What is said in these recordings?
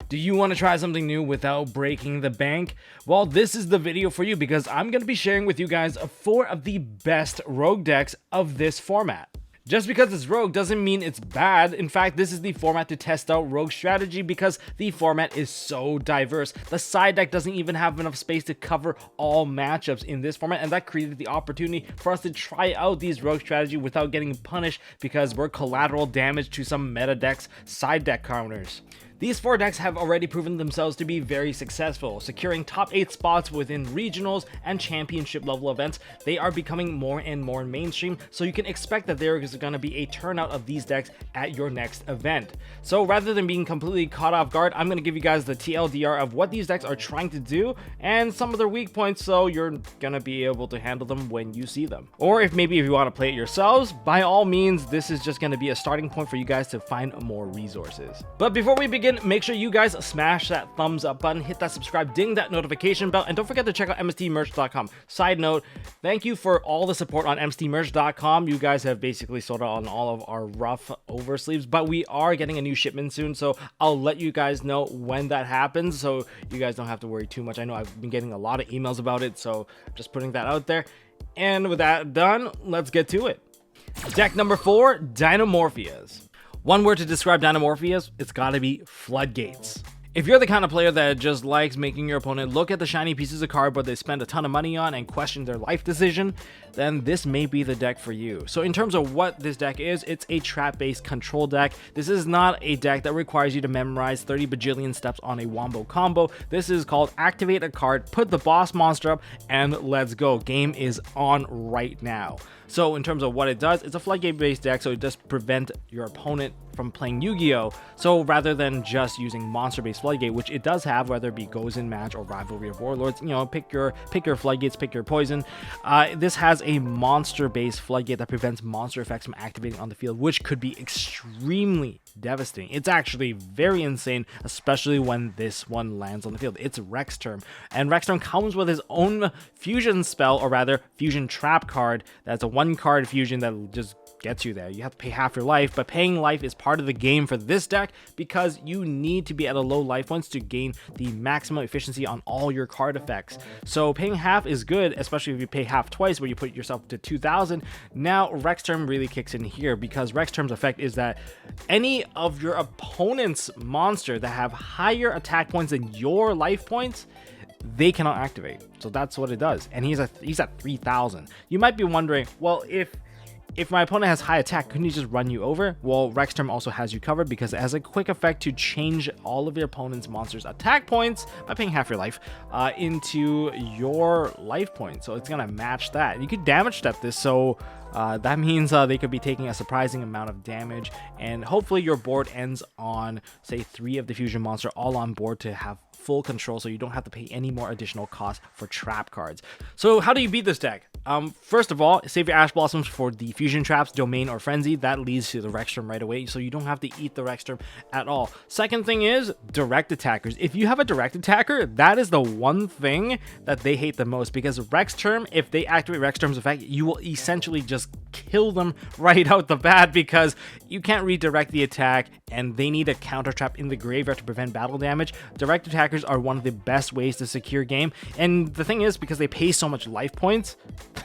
Do you want to try something new without breaking the bank? Well, this is the video for you because I'm going to be sharing with you guys 4 of the best rogue decks of this format. Just because it's rogue doesn't mean it's bad. In fact, this is the format to test out rogue strategy because the format is so diverse. The side deck doesn't even have enough space to cover all matchups in this format, and that created the opportunity for us to try out these rogue strategy without getting punished because we're collateral damage to some meta decks' side deck counters. These 4 decks have already proven themselves to be very successful, securing top 8 spots within regionals and championship level events. They are becoming more and more mainstream, so you can expect that there is going to be a turnout of these decks at your next event. So rather than being completely caught off guard, I'm going to give you guys the TLDR of what these decks are trying to do and some of their weak points, so you're going to be able to handle them when you see them. Or if you want to play it yourselves, by all means, this is just going to be a starting point for you guys to find more resources. But before we begin, make sure you guys smash that thumbs up button, hit that subscribe, ding that notification bell, and don't forget to check out MST.TV. Side note, thank you for all the support on MST.TV. You guys have basically sold out on all of our rough oversleeves, but we are getting a new shipment soon, so I'll let you guys know when that happens so you guys don't have to worry too much. I know I've been getting a lot of emails about it, so just putting that out there. And with that done, let's get to it. Deck number 4, Dinomorphias. One word to describe Dinomorphias, it's gotta be floodgates. If you're the kind of player that just likes making your opponent look at the shiny pieces of cardboard they spend a ton of money on and question their life decision, then this may be the deck for you. So in terms of what this deck is, it's a trap-based control deck. This is not a deck that requires you to memorize 30 bajillion steps on a wombo combo. This is called activate a card, put the boss monster up, and let's go. Game is on right now. So in terms of what it does, it's a floodgate-based deck, so it does prevent your opponent from playing Yu-Gi-Oh! So rather than just using monster-based floodgate, which it does have, whether it be Goes in Match or Rivalry of Warlords, you know, pick your floodgates, pick your poison. This has a monster-based floodgate that prevents monster effects from activating on the field, which could be extremely devastating. It's actually very insane, especially when this one lands on the field. It's Rexterm, and Rexterm comes with his own fusion spell, or rather fusion trap card. That's a 1-card fusion that just gets you there. You have to pay half your life, but paying life is part of the game for this deck because you need to be at a low life points to gain the maximum efficiency on all your card effects. So paying half is good, especially if you pay half twice where you put yourself to 2,000. Now Rexterm really kicks in here because Rexterm's effect is that any of your opponent's monster that have higher attack points than your life points, they cannot activate. So that's what it does, and he's at 3,000. You might be wondering, well, if my opponent has high attack, couldn't he just run you over? Well, Rexterm also has you covered because it has a quick effect to change all of your opponent's monsters' attack points by paying half your life into your life points. So it's gonna match that. You could damage step this, so that means they could be taking a surprising amount of damage, and hopefully your board ends on, say, 3 of the fusion monster all on board to have full control, so you don't have to pay any more additional cost for trap cards. So how do you beat this deck? First of all, save your Ash Blossoms for the fusion traps, Domain, or Frenzy. That leads to the Rexterm right away, so you don't have to eat the Rexterm at all. Second thing is direct attackers. If you have a direct attacker, that is the one thing that they hate the most, because Rexterm, if they activate Rexterm's effect, you will essentially just kill them right out the bat because you can't redirect the attack, and they need a counter trap in the graveyard to prevent battle damage. Direct attackers are one of the best ways to secure game, and the thing is, because they pay so much life points,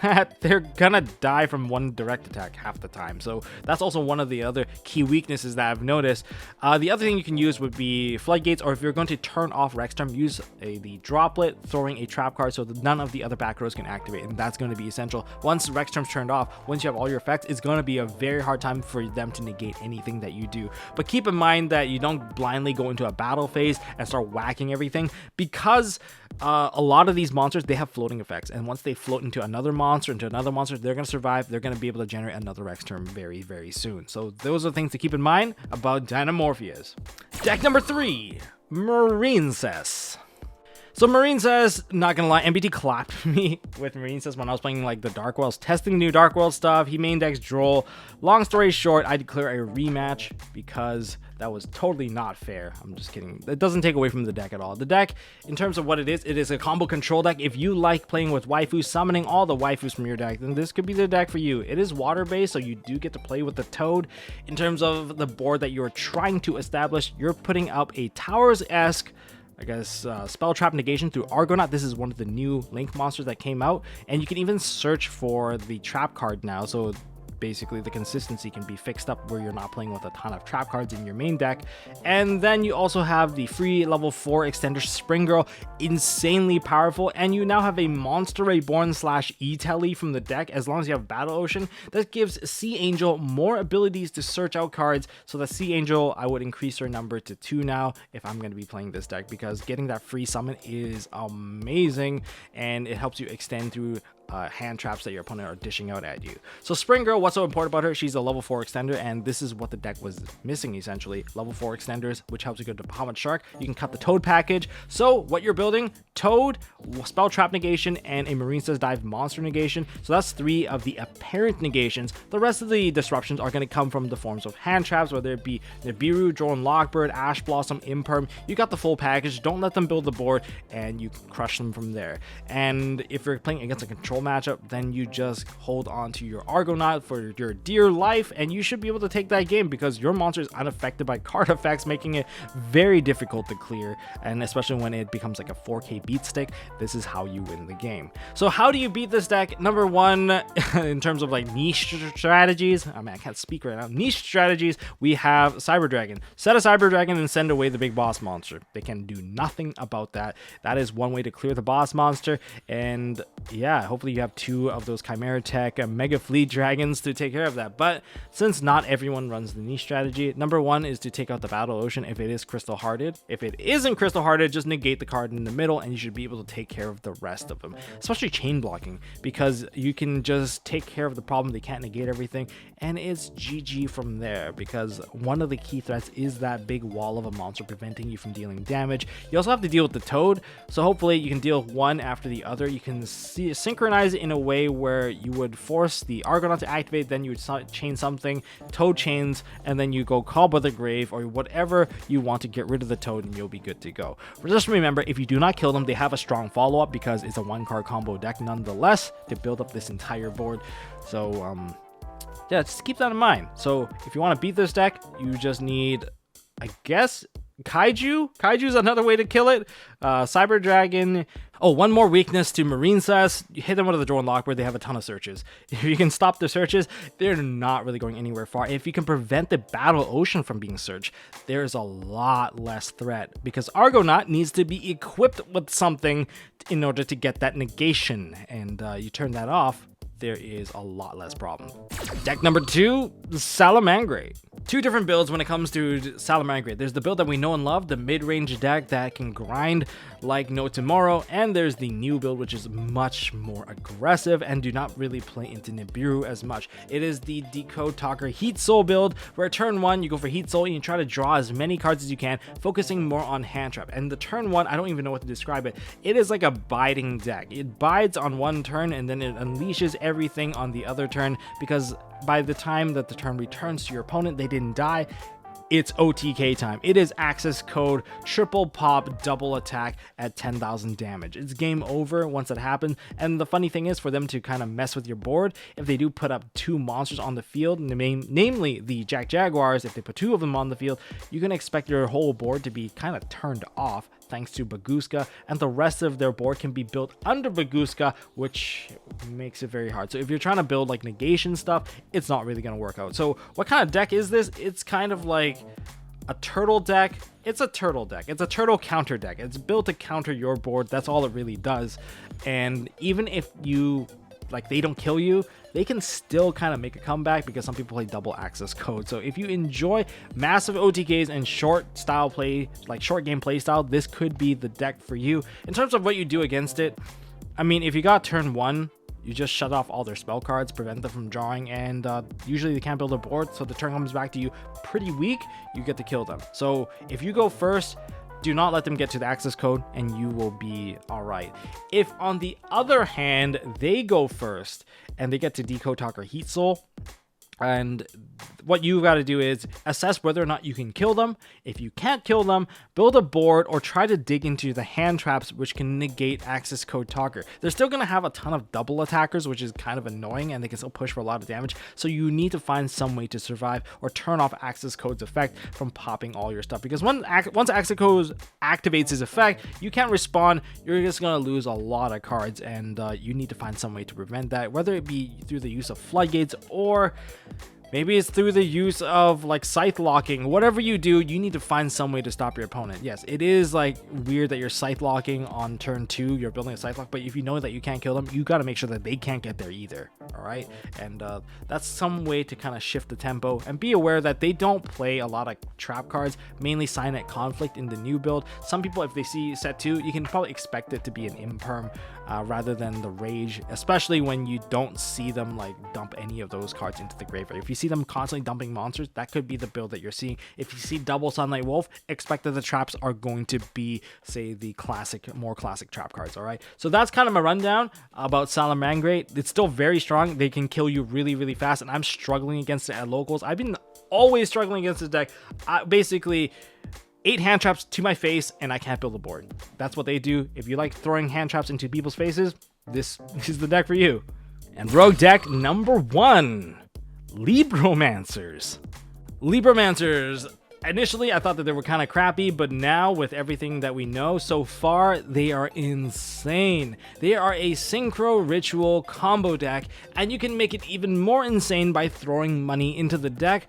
that they're gonna die from one direct attack half the time. So that's also one of the other key weaknesses that I've noticed. The other thing you can use would be floodgates, or if you're going to turn off Rexterm, use the droplet, throwing a trap card so that none of the other back rows can activate, and that's going to be essential. Once Rexterm's turned off, once you have all your effects, it's going to be a very hard time for them to negate anything that you do. But keep in mind that you don't blindly go into a battle phase and start whacking everything, because a lot of these monsters, they have floating effects, and once they float into another monster, they're going to survive. They're going to be able to generate another Rexterm very, very soon. So those are things to keep in mind about Dinomorphias. Deck number 3, MARINCESS. So MARINCESS, not gonna lie, MBT clapped me with MARINCESS when I was playing like the Dark Worlds, testing new Dark World stuff. He main decks Droll. Long story short, I declare a rematch because That was totally not fair. I'm just kidding. It doesn't take away from the deck at all. The deck, in terms of what it is a combo control deck. If you like playing with waifus, summoning all the waifus from your deck, then this could be the deck for you. It is water based, so you do get to play with the Toad. In terms of the board that you're trying to establish, you're putting up a Towers-esque, I guess, spell trap negation through Argonaut. This is one of the new Link monsters that came out, and you can even search for the trap card now, so basically the consistency can be fixed up where you're not playing with a ton of trap cards in your main deck. And then you also have the free level 4 extender Spring Girl, insanely powerful, and you now have a Monster Reborn / E-Telly from the deck as long as you have Battle Ocean. That gives Sea Angel more abilities to search out cards, so that Sea Angel, I would increase her number to 2 now if I'm going to be playing this deck, because getting that free summon is amazing, and it helps you extend through hand traps that your opponent are dishing out at you. So Spring Girl, what's so important about her? She's a level 4 extender, and this is what the deck was missing essentially. Level 4 extenders, which helps you go to Bahamut Shark. You can cut the Toad package. So what you're building: Toad, Spell Trap negation, and a MARINCESS Dive monster negation. So that's 3 of the apparent negations. The rest of the disruptions are going to come from the forms of hand traps, whether it be Nibiru, Drone Lockbird, Ash Blossom, Imperm. You got the full package. Don't let them build the board, and you can crush them from there. And if you're playing against a control matchup, then you just hold on to your Argonaut for your dear life, and you should be able to take that game because your monster is unaffected by card effects, making it very difficult to clear. And especially when it becomes like a 4K beat stick, this is how you win the game. So how do you beat this deck? Number one, in terms of like niche strategies, I mean, I can't speak right now. Niche strategies, we have Cyber Dragon. Set a Cyber Dragon and send away the big boss monster. They can do nothing about that. That is one way to clear the boss monster. And yeah, hopefully you have 2 of those Chimera Tech Mega Fleet Dragons to take care of that. But since not everyone runs the niche strategy, number 1 is to take out the Battle Ocean if it is Crystal Hearted. If it isn't Crystal Hearted, just negate the card in the middle and you should be able to take care of the rest of them, especially chain blocking, because you can just take care of the problem. They can't negate everything, and it's GG from there, because one of the key threats is that big wall of a monster preventing you from dealing damage. You also have to deal with the Toad, so hopefully you can deal one after the other. You can synchronize it in a way where you would force the Argonaut to activate, then you would chain something, Toad chains, and then you go Call by the Grave or whatever you want to get rid of the Toad, and you'll be good to go. But just remember, if you do not kill them, they have a strong follow-up because it's a 1-card combo deck nonetheless to build up this entire board. So yeah, just keep that in mind. So if you want to beat this deck, you just need, I guess, Kaiju. Kaiju is another way to kill it. Cyber Dragon. Oh, one more weakness to MARINCESS. You hit them with the Drone Lockbird, they have a ton of searches. If you can stop their searches, they're not really going anywhere far. If you can prevent the Battle Ocean from being searched, there's a lot less threat, because Argonaut needs to be equipped with something in order to get that negation, and you turn that off, there is a lot less problem. Deck number 2, Salamangreat. 2 different builds when it comes to Salamangreat. There's the build that we know and love, the mid-range deck that can grind like no tomorrow, and there's the new build which is much more aggressive and do not really play into Nibiru as much. It is the Decode Talker Heat Soul build, where turn 1 you go for Heat Soul and you try to draw as many cards as you can, focusing more on hand trap. And the turn 1, I don't even know what to describe it. It is like a biding deck. It bides on one turn and then it unleashes everything on the other turn, because by the time that the turn returns to your opponent, they didn't die. It's OTK time. It is access code, triple pop, double attack at 10,000 damage. It's game over once it happens. And the funny thing is, for them to kind of mess with your board, if they do put up 2 monsters on the field, namely the Jaguars, if they put 2 of them on the field, you can expect your whole board to be kind of turned off thanks to Bagooska, and the rest of their board can be built under Bagooska, which makes it very hard. So if you're trying to build like negation stuff, it's not really going to work out. So what kind of deck is this? It's kind of like a turtle deck. It's a turtle deck. It's a turtle counter deck. It's built to counter your board. That's all it really does. And even if you they don't kill you, they can still kind of make a comeback, because some people play double access code. So if you enjoy massive OTKs and short style play, like short game play style, this could be the deck for you. In terms of what you do against it, I mean, if you got turn 1, you just shut off all their spell cards, prevent them from drawing, and usually they can't build a board, so the turn comes back to you pretty weak, you get to kill them. So if you go first, do not let them get to the access code and you will be all right. If on the other hand, they go first and they get to Decode Talker Heat Soul, And what you got to do is assess whether or not you can kill them. If you can't kill them, build a board or try to dig into the hand traps, which can negate access code talker. They're still going to have a ton of double attackers, which is kind of annoying, and they can still push for a lot of damage. So you need to find some way to survive or turn off access code's effect from popping all your stuff. Because once access code activates his effect, you can't respawn. You're just going to lose a lot of cards, and you need to find some way to prevent that, whether it be through the use of floodgates or maybe it's through the use of like scythe locking. Whatever you do, you need to find some way to stop your opponent. Yes, it is like weird that you're scythe locking on turn 2, you're building a scythe lock, but if you know that you can't kill them, you got to make sure that they can't get there either. All right, and that's some way to kind of shift the tempo, and be aware that they don't play a lot of trap cards, mainly Signet Conflict in the new build. Some people, if they see set 2, you can probably expect it to be an imperm rather than the rage, especially when you don't see them like dump any of those cards into the graveyard. If you see them constantly dumping monsters, that could be the build that you're seeing. If you see double Sunlight Wolf, expect that the traps are going to be, say, the more classic trap cards. All right, so that's kind of my rundown about Salamangreat. It's still very strong. They can kill you really, really fast, and I'm struggling against it at locals. I've been always struggling against this deck. Basically 8 hand traps to my face and I can't build a board. That's what they do. If you like throwing hand traps into people's faces, this is the deck for you. And rogue deck number 1, Libromancers. Libromancers. Initially, I thought that they were kind of crappy, but now with everything that we know so far, they are insane. They are a synchro ritual combo deck, and you can make it even more insane by throwing money into the deck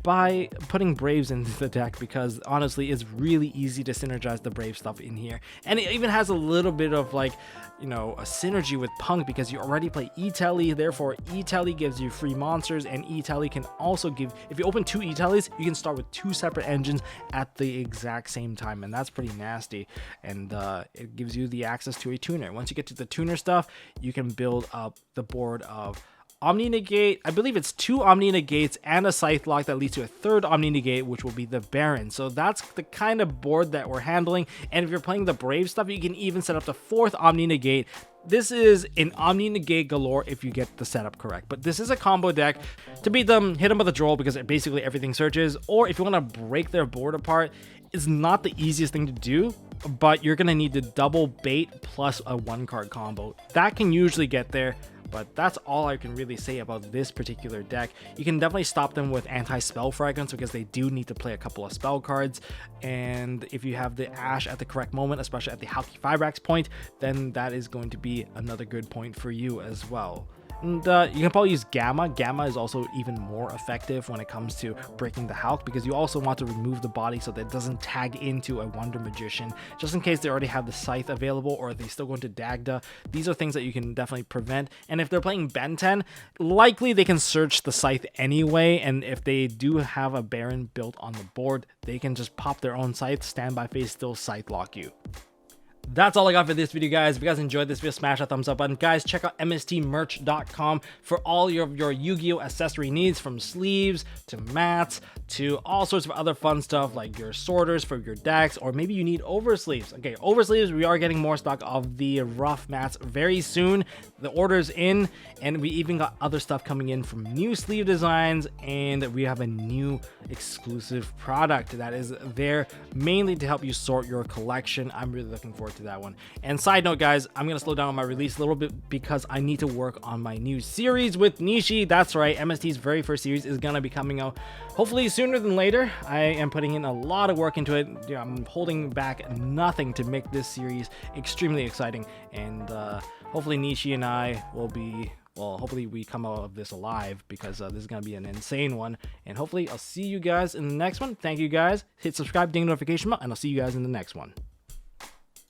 by putting Braves into the deck, because honestly it's really easy to synergize the Brave stuff in here. And it even has a little bit of like, you know, a synergy with Punk, because you already play E-Telly, therefore E-Telly gives you free monsters, and E-Telly can also give, if you open 2 E-Tellys, you can start with 2 separate engines at the exact same time, and that's pretty nasty. And it gives you the access to a tuner. Once you get to the tuner stuff, you can build up the board of Omni Negate. I believe it's 2 Omni Negates and a Scythe Lock that leads to a 3rd Omni Negate, which will be the Baron. So that's the kind of board that we're handling. And if you're playing the Brave stuff, you can even set up the 4th Omni Negate. This is an Omni Negate galore if you get the setup correct. But this is a combo deck. To beat them, hit them with a Droll, because basically everything searches. Or if you want to break their board apart, it's not the easiest thing to do, but you're going to need to double bait plus a 1-card combo. That can usually get there. But that's all I can really say about this particular deck. You can definitely stop them with anti-spell fragments, because they do need to play a couple of spell cards. And if you have the Ash at the correct moment, especially at the Halki Fibrax point, then that is going to be another good point for you as well. And you can probably use Gamma. Gamma is also even more effective when it comes to breaking the Hulk, because you also want to remove the body so that it doesn't tag into a Wonder Magician, just in case they already have the Scythe available, or they still go into Dagda. These are things that you can definitely prevent. And if they're playing Ben 10, likely they can search the Scythe anyway, and if they do have a Baron built on the board, they can just pop their own Scythe, standby phase, still Scythe lock you. That's all I got for this video, guys. If you guys enjoyed this video, smash that thumbs up button. Guys, check out MSTmerch.com for all your Yu-Gi-Oh! Accessory needs, from sleeves to mats to all sorts of other fun stuff like your sorters for your decks, or maybe you need oversleeves. Okay, oversleeves, we are getting more stock of the rough mats very soon. The order's in, and we even got other stuff coming in from new sleeve designs, and we have a new exclusive product that is there mainly to help you sort your collection. I'm really looking forward to that one. And side note, guys, I'm gonna slow down on my release a little bit because I need to work on my new series with Nishi. That's right, MST's very first series is gonna be coming out hopefully sooner than later. I am putting in a lot of work into it. I'm holding back nothing to make this series extremely exciting, and hopefully Nishi and I will be, well, hopefully we come out of this alive, because this is going to be an insane one. And hopefully I'll see you guys in the next one. Thank you, guys. Hit subscribe, ding notification bell, and I'll see you guys in the next one.